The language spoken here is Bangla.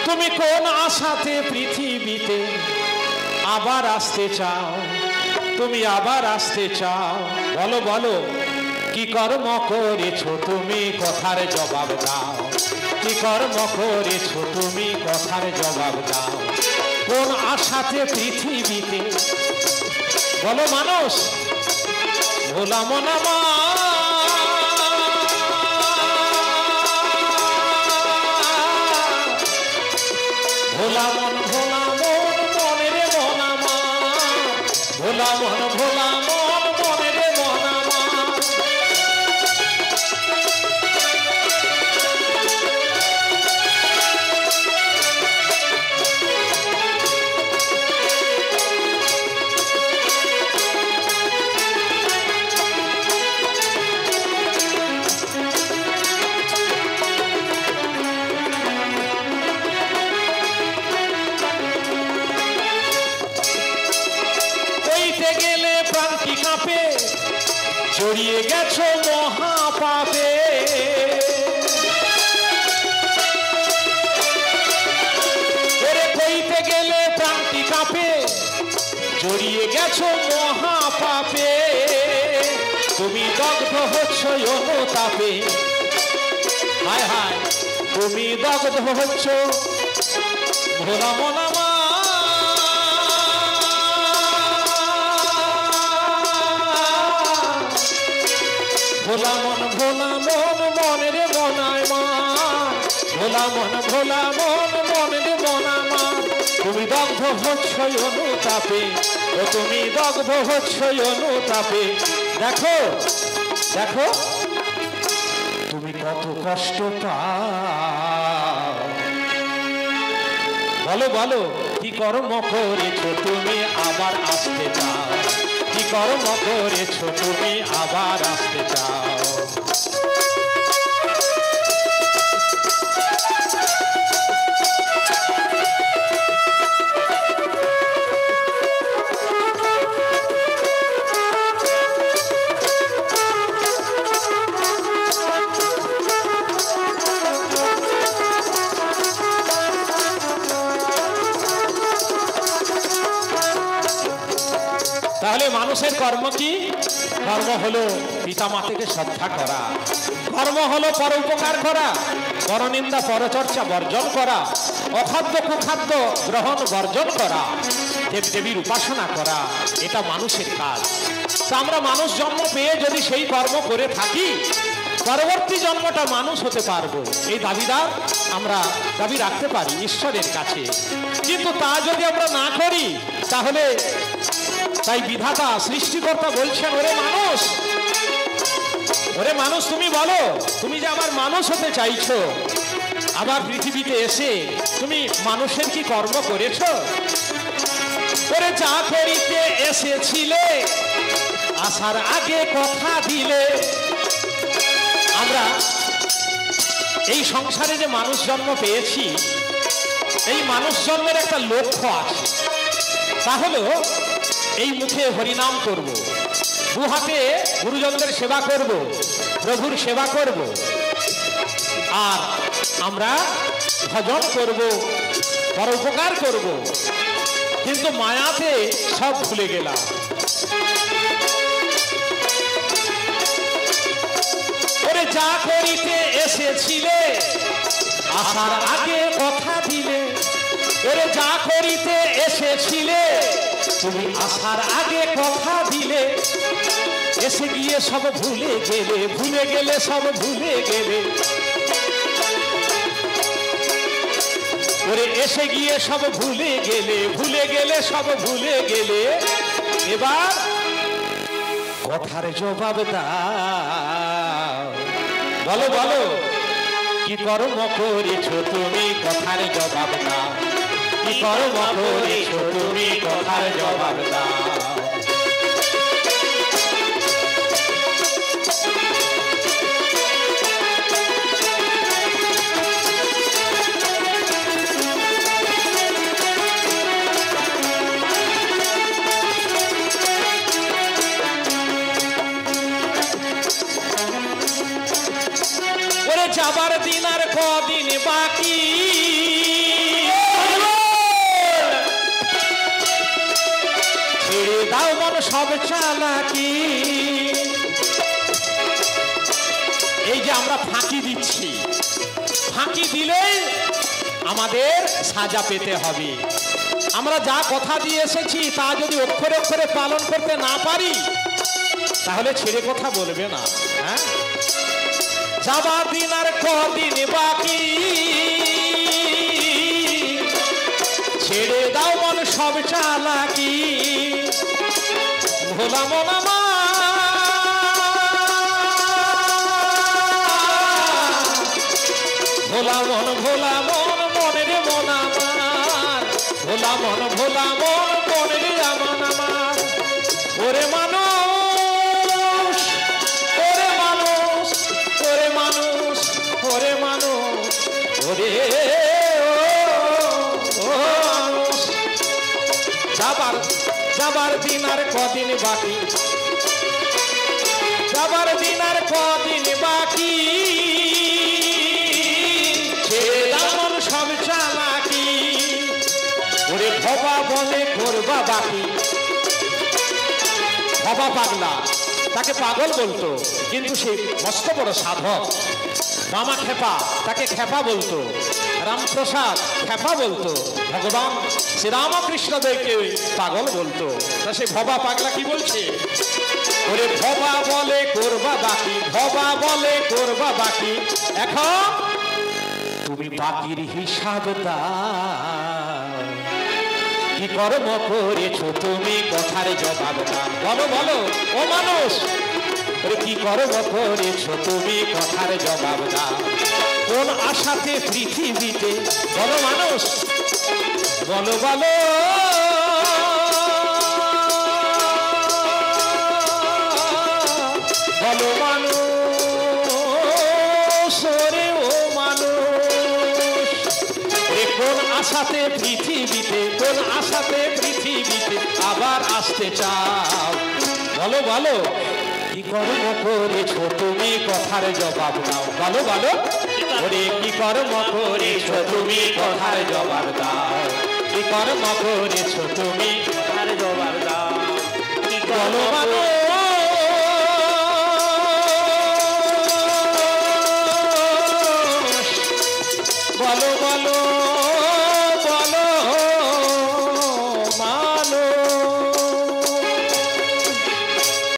তুমি কোন আশাতে পৃথিবীতে আবার আসতে চাও, তুমি আবার আসতে চাও, বলো বলো কি কর্ম করেছো তুমি, কথার জবাব দাও। কি কর্ম করেছো তুমি, কথার জবাব দাও। কোন আশাতে পৃথিবীতে, বলো মানুষ, ভোলা মনা মা, ভোলা মন ভোলা মন মনে রে মনা মা, ভোলা মন ভোলা মন মনে রে মনা মা। জড়িয়ে গেছো মহাপাপে, ওরে কইতে গেলে প্রান্তি কাঁপে, জড়িয়ে গেছো মহাপাপে। তুমি দগ্ধ হচ্ছ অনুতাপে, হায় হায় তুমি দগ্ধ হচ্ছ ভোলা মনা মা। ভোলা মন ভোলা মন মনে রে মনায় মা, ভোলা মন ভোলা মন মনে রে মনা মা। তুমি দগ্ধ হচ্ছ অনুতাপে, ও তুমি দগ্ধ হচ্ছ অনুতাপে। দেখো দেখো তুমি কত কষ্ট পাও, বলো বলো কি কর্ম করেছো তুমি আবার আসতে চাও, কি কর্ম করেছো তুমি আবার আসতে চাও। তাহলে মানুষের কর্ম কি? কর্ম হলো পিতা মাতাকে শ্রদ্ধা করা, কর্ম হলো পরোপকার করা, পরনিন্দা পরচর্চা বর্জন করা, অখাদ্য কুখাদ্য গ্রহণ বর্জন করা, দেবদেবীর উপাসনা করা, এটা মানুষের কাজ। তা আমরা মানুষ জন্ম পেয়ে যদি সেই কর্ম করে থাকি, পরবর্তী জন্মটা মানুষ হতে পারবো, এই দাবিদার আমরা দাবি রাখতে পারি ঈশ্বরের কাছে। কিন্তু তা যদি আমরা না করি, তাহলে তাই বিধাতা সৃষ্টিকর্তা বলছেন, ওরে মানুষ, ওরে মানুষ তুমি বলো, তুমি যে আমার মানুষ হতে চাইছো, আবার পৃথিবীতে এসে তুমি মানুষের কি কর্ম করেছো? ওরে যা করিতে এসেছিলে আসার আগে কথা দিলে। আমরা এই সংসারে যে মানুষ জন্ম পেয়েছি, এই মানুষ জন্মের একটা লক্ষ্য আছে, তা হলো এই মুখে হরিনাম করব, দু হাতে গুরুজনদের সেবা করব, প্রভুর সেবা করব, আর আমরা ভজন করব, পরোপকার করব। কিন্তু মায়াতে সব ভুলে গেলাম। ওরে যা করিতে এসেছিলে আসার আগে কথা দিলে, ওরে যা করিতে এসেছিলে তুমি আসার আগে কথা দিলে, এসে গিয়ে সব ভুলে গেলে, ভুলে গেলে সব ভুলে গেলে। ওরে এসে গিয়ে সব ভুলে গেলে, ভুলে গেলে সব ভুলে গেলে। এবার কথার জবাব দাও, বলো বলো কি কর্ম করেছো তুমি, কথার জবাব দাও। কি কর্ম করেছো তুমি, কথার জবাব দাও। যাবার দিন আর কদিন বাকি, সব চালাকি। এই যে আমরা ফাঁকি দিচ্ছি, ফাঁকি দিলেই আমাদের সাজা পেতে হবে। আমরা যা কথা দিয়ে এসেছি তা যদি অক্ষরে অক্ষরে পালন করতে না পারি তাহলে ছেড়ে কথা বলবে না। হ্যাঁ, যাবার দিন আর কদিন বাকি, ছেড়ে দাও মন সব চালাকি। ভোলা মন ভোলা মন ভোলা মন মনের মন আমার, ভোলা মন ভোলা মন মনের আমন আমার। ওরে মানুষ, ওরে মানুষ, ওরে মানুষ, ওরে মানুষ, ওরে মানুষ। যাবার দিন আর কদিন বাকি, যাবার দিন আর কদিন বাকি, সব চালাকি। ওরে ভবা বলে করবা বাকি। ভবা পাগলা, তাকে পাগল বলতো, কিন্তু সে মস্ত বড় সাধক। মামা খেপা, তাকে খেপা বলতো। রামপ্রসাদ খেপা বলতো। ভগবান শ্রীরামকৃষ্ণদেরকে পাগল বলতো। তা সে ভবা পাগলা কি বলছে? ওরে ভবা বলে করবা বাকি, ভবা বলে করবা বাকি। এখন তুমি বাকির হিসাব দাও, কি কর্ম করেছো তুমি কথার জবাব দাও। বলো বলো ও মানুষ, কি কর্ম করেছো তুমি কথার জবাব দাও। কোন আশাতে পৃথিবীতে, বলো মানুষ, বলো বলো বলো মানুষ, ওরে ও মানুষ, কোন আশাতে পৃথিবীতে, কোন আশাতে পৃথিবীতে আবার আসতে চাও। বলো বলো কি কর্ম করেছো তুমি কথার জবাব দাও। বলো বলো ওরে কি কর্ম করেছো তুমি কথার জবাব দাও। কি কর্ম করেছো তুমি কথার জবাব দাও। বলো